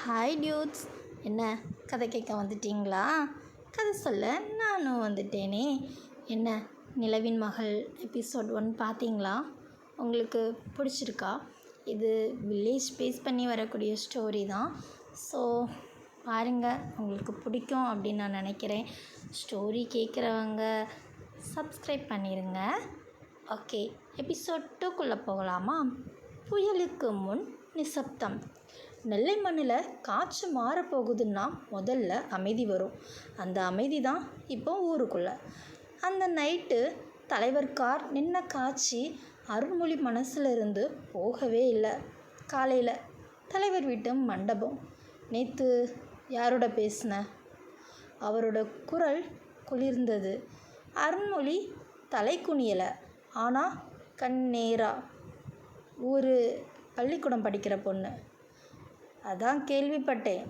Hi dudes, என்ன கதை கேட்க வந்துட்டீங்களா? கதை சொல்ல நானும் வந்துட்டேனே. என்ன நிலவின் மகள் எபிசோட் 1 பார்த்தீங்களா? உங்களுக்கு பிடிச்சிருக்கா? இது வில்லேஜ் பேஸ் பண்ணி வரக்கூடிய ஸ்டோரி தான். ஸோ பாருங்கள், உங்களுக்கு பிடிக்கும் அப்படின்னு நான் நினைக்கிறேன். ஸ்டோரி கேட்குறவங்க சப்ஸ்கிரைப் பண்ணிடுங்க. ஓகே, எபிசோட் 2க்குள்ளே போகலாமா? புயலுக்கு முன் நிசப்தம். நெல்லை மண்ணில் காற்று மாறப்போகுதுன்னா முதல்ல அமைதி வரும். அந்த அமைதி தான் இப்போ ஊருக்குள்ளே. அந்த நைட்டு தலைவர் கார் நின்ன காட்சி அருள்மொழி மனசில் இருந்து போகவே இல்லை. காலையில் தலைவர் வீட்டு மண்டபம். நேற்று யாரோட பேசின? அவரோட குரல் குளிர்ந்தது. அருள்மொழி தலை குனியலை, ஆனால் கண் நேரா. ஒரு பள்ளிக்கூடம் படிக்கிற பொண்ணு. அதான் கேள்விப்பட்டேன்.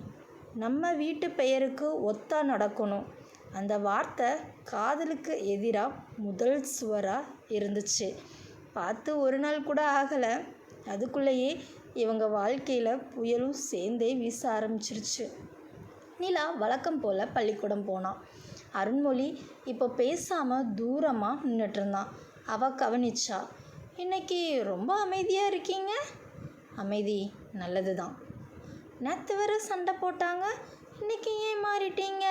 நம்ம வீட்டு பெயருக்கு ஒத்தா நடக்கணும். அந்த வார்த்தை காதலுக்கு எதிராக முதல் சுவராக இருந்துச்சு. பார்த்து ஒரு நாள் கூட ஆகலை, அதுக்குள்ளேயே இவங்க வாழ்க்கையில் புயலும் சேர்ந்தே வீச ஆரம்பிச்சிருச்சு. நிலா வழக்கம் போல் பள்ளிக்கூடம் போனான். அருண்மொழி இப்போ பேசாமல் தூரமாக நின்றுட்டு இருந்தான். அவள் கவனிச்சா. இன்னைக்கு ரொம்ப அமைதியாக இருக்கீங்க. அமைதி நல்லது தான். நேற்று வர சண்டை போட்டாங்க, இன்றைக்கி ஏன் மாறிட்டீங்க?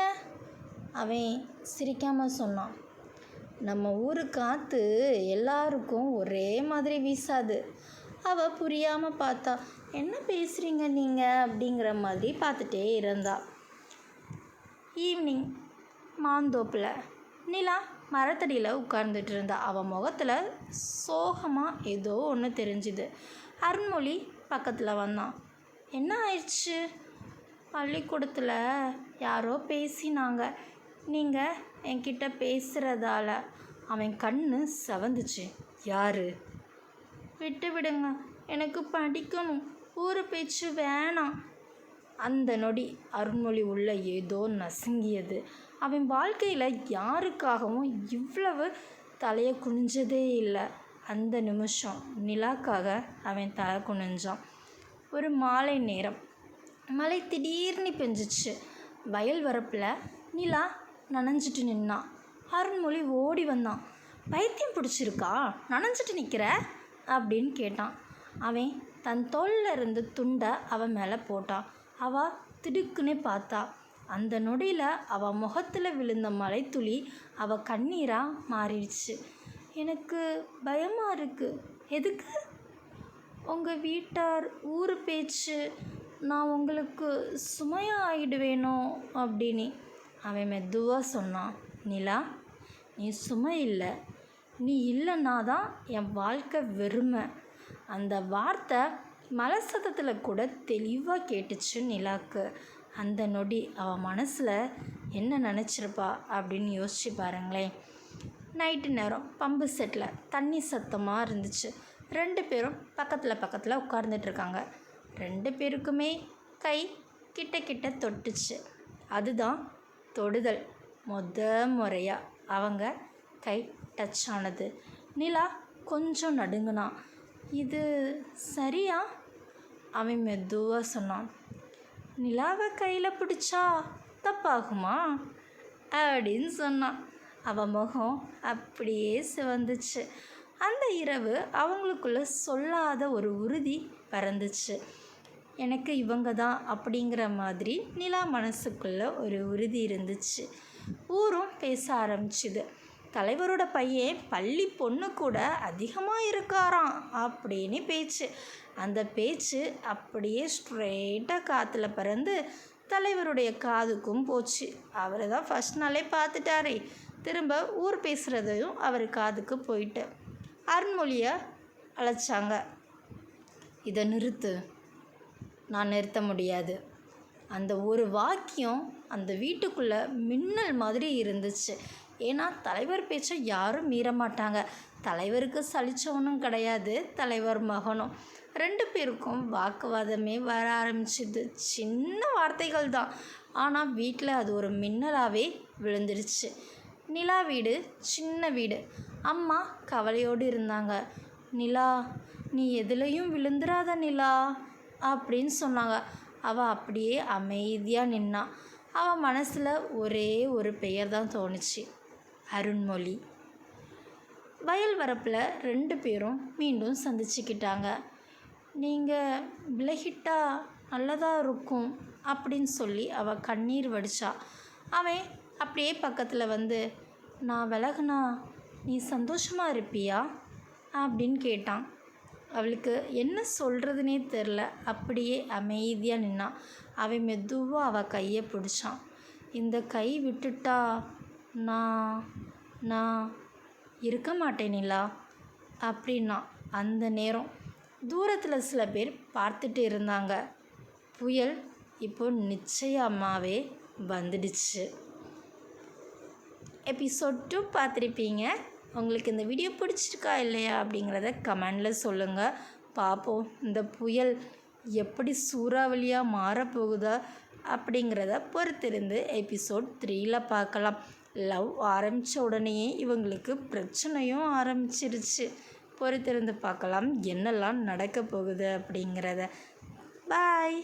அவன் சிரிக்காமல் சொன்னான். நம்ம ஊரு காற்று எல்லாருக்கும் ஒரே மாதிரி வீசாது. அவள் புரியாமல் பார்த்தா. என்ன பேசுகிறீங்க நீங்கள் அப்படிங்கிற மாதிரி பார்த்துட்டே இருந்தா. ஈவினிங் மாந்தோப்பில் நிலா மரத்தடியில் உட்கார்ந்துட்டு இருந்தா. அவன் முகத்தில் சோகமாக ஏதோ ஒன்று தெரிஞ்சுது. அருண்மொழி பக்கத்தில் வந்தான். என்ன ஆயிடுச்சு? பள்ளிக்கூடத்தில் யாரோ பேசினாங்க, நீங்கள் என்கிட்ட பேசுகிறதால. அவன் கண்ணு செவந்துச்சு. யார்? விட்டு விடுங்க, எனக்கு படிக்கணும், ஊர் பேச்சு வேணாம். அந்த நொடி அருண்மொழி உள்ள ஏதோ நசுங்கியது. அவன் வாழ்க்கையில் யாருக்காகவும் இவ்வளவு தலையை குனிஞ்சதே இல்லை. அந்த நிமிஷம் நிலாக்காக அவன் தலை குனிஞ்சான். ஒரு மாலை நேரம். மழை திடீர்னு பெஞ்சிச்சு. வயல் வரப்பில் நிலா நனைஞ்சிட்டு நின்னான். அருண்மொழி ஓடி வந்தான். பைத்தியம் பிடிச்சிருக்கா, நனைஞ்சிட்டு நிற்கிற அப்படின்னு கேட்டான். அவன் தன் தோளில் இருந்து துண்டை அவன் மேலே போட்டான். அவள் திடுக்குன்னே பார்த்தா. அந்த நொடியில் அவள் முகத்தில் விழுந்த மலைத்துளி அவள் கண்ணீராக மாறிடுச்சு. எனக்கு பயமாக இருக்குது. எதுக்கு? உங்கள் வீட்டார் ஊர் பேச்சு, நான் உங்களுக்கு சுமையாக ஆகிடுவேனோ அப்படின்னு அவன் மெதுவாக சொன்னான். நிலா, நீ சுமை இல்லை, நீ இல்லைன்னா தான் என் வாழ்க்கை வெறுமை. அந்த வார்த்தை மலை சத்தத்தில் கூட தெளிவாக கேட்டுச்சு நிலாக்கு. அந்த நொடி அவன் மனசில் என்ன நினச்சிருப்பா அப்படின்னு யோசிச்சு பாருங்களேன். நைட்டு நேரம் பம்பு செட்டில் தண்ணி சத்தமாக இருந்துச்சு. 2 பேரும் பக்கத்தில் உட்கார்ந்துட்டுருக்காங்க. 2 பேருக்குமே கை கிட்ட கிட்ட தொட்டுச்சு. அதுதான் தொடுதல். முறையாக அவங்க கை டச் ஆனது. நிலா கொஞ்சம் நடுங்கினான். இது சரியா? அவன் மெதுவாக சொன்னான். நிலாவை கையில் பிடிச்சா தப்பாகுமா அப்படின்னு சொன்னான். அவன் முகம் அப்படியே சிவந்துச்சு. அந்த இரவு அவங்களுக்குள்ள சொல்லாத ஒரு உறுதி பறந்துச்சு. எனக்கு இவங்க தான் அப்படிங்கிற மாதிரி நிலா மனசுக்குள்ளே ஒரு உறுதி இருந்துச்சு. ஊரும் பேச ஆரம்பிச்சுது. தலைவரோட பையன் பள்ளி பொண்ணு கூட அதிகமாக இருக்காராம் அப்படின்னு பேச்சு. அந்த பேச்சு அப்படியே ஸ்ட்ரெயிட்டாக காற்றுல பறந்து தலைவருடைய காதுக்கும் போச்சு. அவர் தான் ஃபஸ்ட் நாளே பார்த்துட்டாரே. திரும்ப ஊர் பேசுகிறதையும் அவர் காதுக்கு போயிட்டு அருண்மொழியை அழைச்சாங்க. இதை நிறுத்து. நான் நிறுத்த முடியாது. அந்த ஒரு வாக்கியம் அந்த வீட்டுக்குள்ளே மின்னல் மாதிரி இருந்துச்சு. ஏன்னா தலைவர் பேச்சை யாரும் மீற மாட்டாங்க. தலைவருக்கு சலிச்சவனும் கிடையாது, தலைவர் மகனும். 2 பேருக்கும் வாக்குவாதமே வர ஆரம்பிச்சிது. சின்ன வார்த்தைகள் தான், ஆனால் வீட்டில் அது ஒரு மின்னலாகவே விழுந்துருச்சு. நிலா வீடு சின்ன வீடு. அம்மா கவலையோடு இருந்தாங்க. நிலா, நீ எதுலேயும் விழுந்துடாத நிலா அப்படின்னு சொன்னாங்க. அவள் அப்படியே அமைதியாக நின்னான். அவன் மனசில் ஒரே ஒரு பெயர் தான் தோணுச்சு, அருண்மொழி. வயல் வரப்பில் 2 பேரும் மீண்டும் சந்திச்சுக்கிட்டாங்க. நீங்கள் விலகிட்டா நல்லதாக இருக்கும் அப்படின்னு சொல்லி அவள் கண்ணீர் வடிச்சா. அவன் அப்படியே பக்கத்தில் வந்து, நான் விலகுனா நீ சந்தோஷமாக இருப்பியா அப்படின்னு கேட்டான். அவளுக்கு என்ன சொல்கிறதுனே தெரில. அப்படியே அமைதியாக நின்னான். அவன் மெதுவாக அவள் கையை பிடிச்சான். இந்த கை விட்டுட்டா நான் நான் இருக்க மாட்டேன் நிலா அப்படின்னா. அந்த நேரம் தூரத்தில் சில பேர் பார்த்துட்டு இருந்தாங்க. புயல் இப்போ நிச்சயமாகவே வந்துடுச்சு. எபிசோட் 2 பார்த்துருப்பீங்க. உங்களுக்கு இந்த வீடியோ பிடிச்சிருக்கா இல்லையா அப்படிங்கிறத கமெண்டில் சொல்லுங்கள். பார்ப்போம் இந்த புயல் எப்படி சூறாவளியாக மாறப்போகுதா அப்படிங்கிறத பொறுத்திருந்து எபிசோட் 3ல் பார்க்கலாம். லவ் ஆரம்பித்த உடனேயே இவங்களுக்கு பிரச்சனையும் ஆரம்பிச்சிருச்சு. பொறுத்திருந்து பார்க்கலாம் என்னெல்லாம் நடக்க போகுது அப்படிங்கிறத. பாய்.